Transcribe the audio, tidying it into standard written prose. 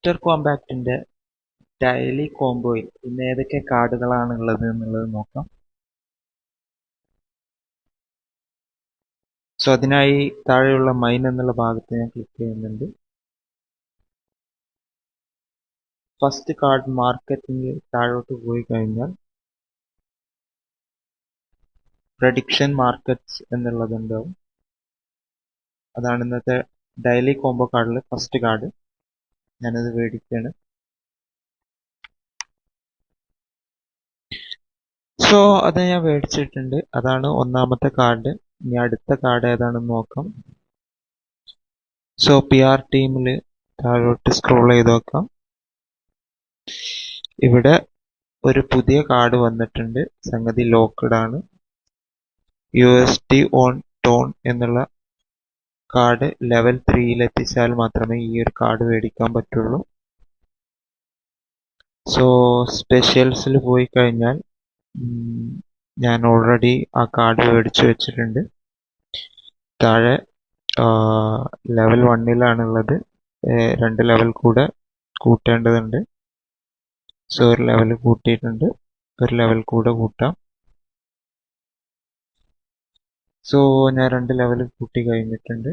Monster കോമ്പാക്റ്റിന്റെ daily കോംബോയിൽ ഇന്ന് ഏതൊക്കെ കാർഡുകളാണ് ഉള്ളത് എന്നുള്ളത് നോക്കാം. സോ അതിനായി താഴെയുള്ള മൈൻ എന്നുള്ള ഭാഗത്ത് ഞാൻ ക്ലിക്ക് ചെയ്യുന്നുണ്ട്. ഫസ്റ്റ് കാർഡ് മാർക്കറ്റിംഗ് താഴോട്ട് പോയി കഴിഞ്ഞാൽ പ്രഡിക്ഷൻ മാർക്കറ്റ്സ് എന്നുള്ളതുണ്ടാവും. അതാണ് ഇന്നത്തെ ഡെയിലി കോംബോ കാർഡിൽ ഫസ്റ്റ് കാർഡ്. ഞാനത് മേടിക്കുകയാണ്. സോ അത് ഞാൻ മേടിച്ചിട്ടുണ്ട്. അതാണ് ഒന്നാമത്തെ കാർഡ്. ഇനി അടുത്ത കാർഡ് ഏതാണെന്ന് നോക്കാം. സോ PR ടീമിൽ താഴോട്ട് സ്ക്രോൾ ചെയ്ത് നോക്കാം. ഇവിടെ ഒരു പുതിയ കാർഡ് വന്നിട്ടുണ്ട്. സംഗതി ലോക്ക്ഡ് ആണ്. USD ഓൺ ടോൺ എന്നുള്ള കാർഡ് ലെവൽ 3 എത്തിച്ചാൽ മാത്രമേ ഈ ഒരു കാർഡ് മേടിക്കാൻ പറ്റുള്ളൂ. സോ സ്പെഷ്യൽസിൽ പോയി കഴിഞ്ഞാൽ ഞാൻ ഓൾറെഡി ആ കാർഡ് മേടിച്ചു വെച്ചിട്ടുണ്ട്. താഴെ ലെവൽ 1-ലാണുള്ളത്. 2 ലെവൽ കൂടെ കൂട്ടേണ്ടതുണ്ട്. സോ ഒരു ലെവൽ കൂട്ടിയിട്ടുണ്ട്. ഒരു ലെവൽ കൂടെ കൂട്ടാം. സോ ഞാൻ 2 ലെവൽ കൂട്ടി കഴിഞ്ഞിട്ടുണ്ട്.